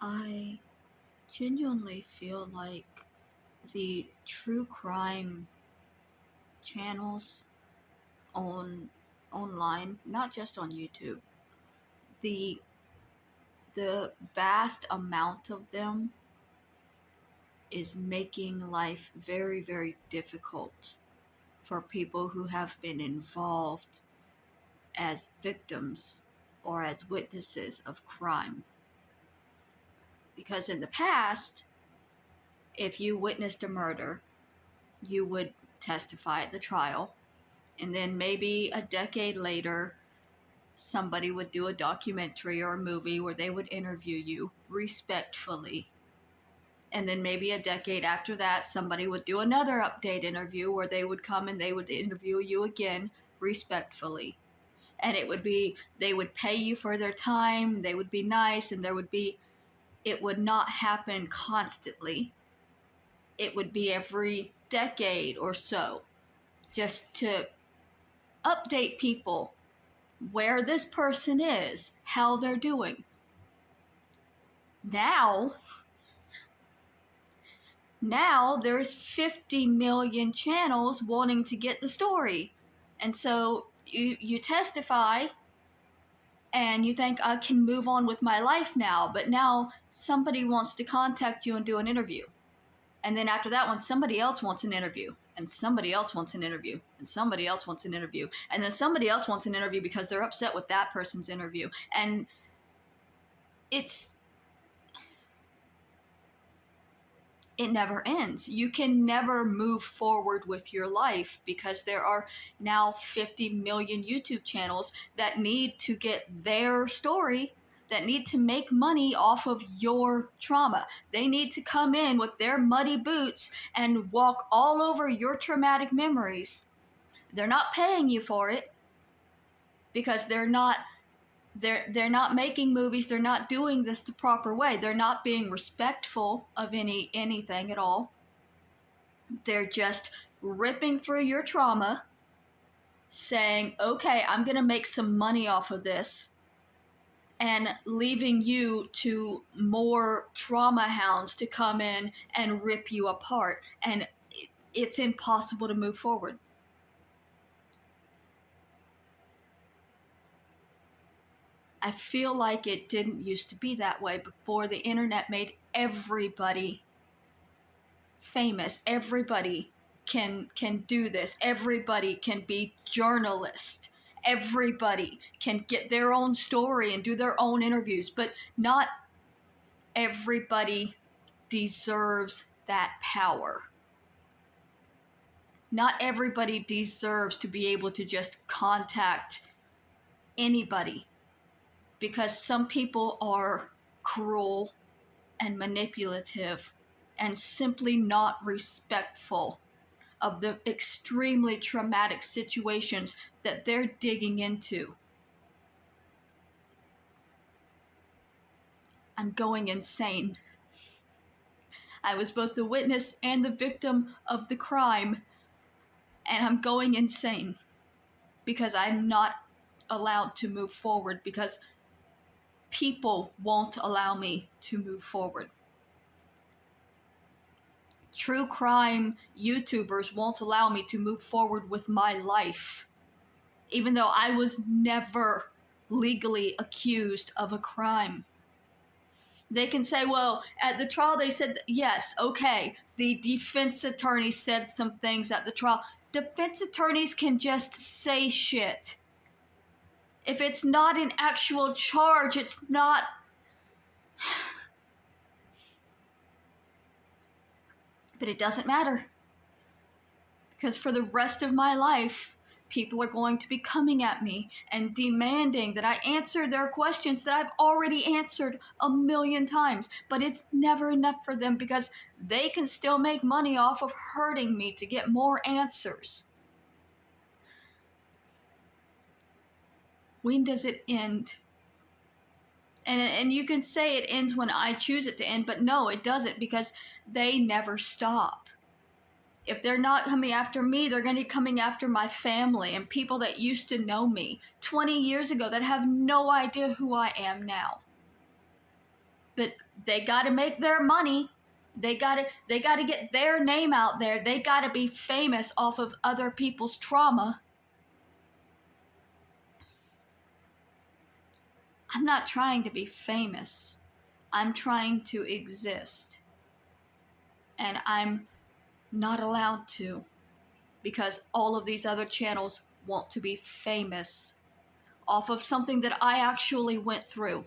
I genuinely feel like the true crime channels on online, not just on YouTube, the the vast amount of them is making life very, very difficult for people who have been involved as victims or as witnesses of crime. Because in the past, if you witnessed a murder, you would testify at the trial, and then maybe a decade later, somebody would do a documentary or a movie where they would interview you respectfully. And then maybe a decade after that, somebody would do another update interview where they would come and they would interview you again respectfully. And it would be, they would pay you for their time, they would be nice, and it would not happen constantly. It would be every decade or so, just to update people where this person is, how they're doing. Now there's 50 million channels wanting to get the story. And so you testify and you think, I can move on with my life now. But now somebody wants to contact you and do an interview. And then after that one, somebody else wants an interview. And somebody else wants an interview. And somebody else wants an interview. And then somebody else wants an interview because they're upset with that person's interview. And it never ends. You can never move forward with your life because there are now 50 million YouTube channels that need to get their story, that need to make money off of your trauma. They need to come in with their muddy boots and walk all over your traumatic memories. They're not paying you for it because they're not making movies, they're not doing this the proper way. They're not being respectful of anything at all. They're just ripping through your trauma, saying, okay, I'm going to make some money off of this, and leaving you to more trauma hounds to come in and rip you apart. And it's impossible to move forward. I feel like it didn't used to be that way before the internet made everybody famous. Everybody can do this. Everybody can be journalists. Everybody can get their own story and do their own interviews, but not everybody deserves that power. Not everybody deserves to be able to just contact anybody, because some people are cruel and manipulative and simply not respectful of the extremely traumatic situations that they're digging into. I'm going insane. I was both the witness and the victim of the crime, and I'm going insane because I'm not allowed to move forward, because people won't allow me to move forward. True crime YouTubers won't allow me to move forward with my life, even though I was never legally accused of a crime. They can say, well, at the trial they said, yes, okay, the defense attorney said some things at the trial. Defense attorneys can just say shit. If it's not an actual charge, it's not... But it doesn't matter. Because for the rest of my life, people are going to be coming at me and demanding that I answer their questions that I've already answered 1,000,000 times. But it's never enough for them because they can still make money off of hurting me to get more answers. When does it end? And you can say it ends when I choose it to end, but no, it doesn't, because they never stop. If they're not coming after me, they're going to be coming after my family and people that used to know me 20 years ago that have no idea who I am now. but they got to make their money. They got to get their name out there. They got to be famous off of other people's trauma. I'm not trying to be famous. I'm trying to exist. And I'm not allowed to, because all of these other channels want to be famous off of something that I actually went through.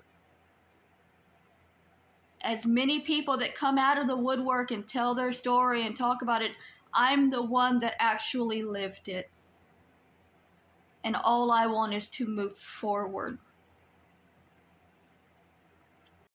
As many people that come out of the woodwork and tell their story and talk about it, I'm the one that actually lived it. And all I want is to move forward.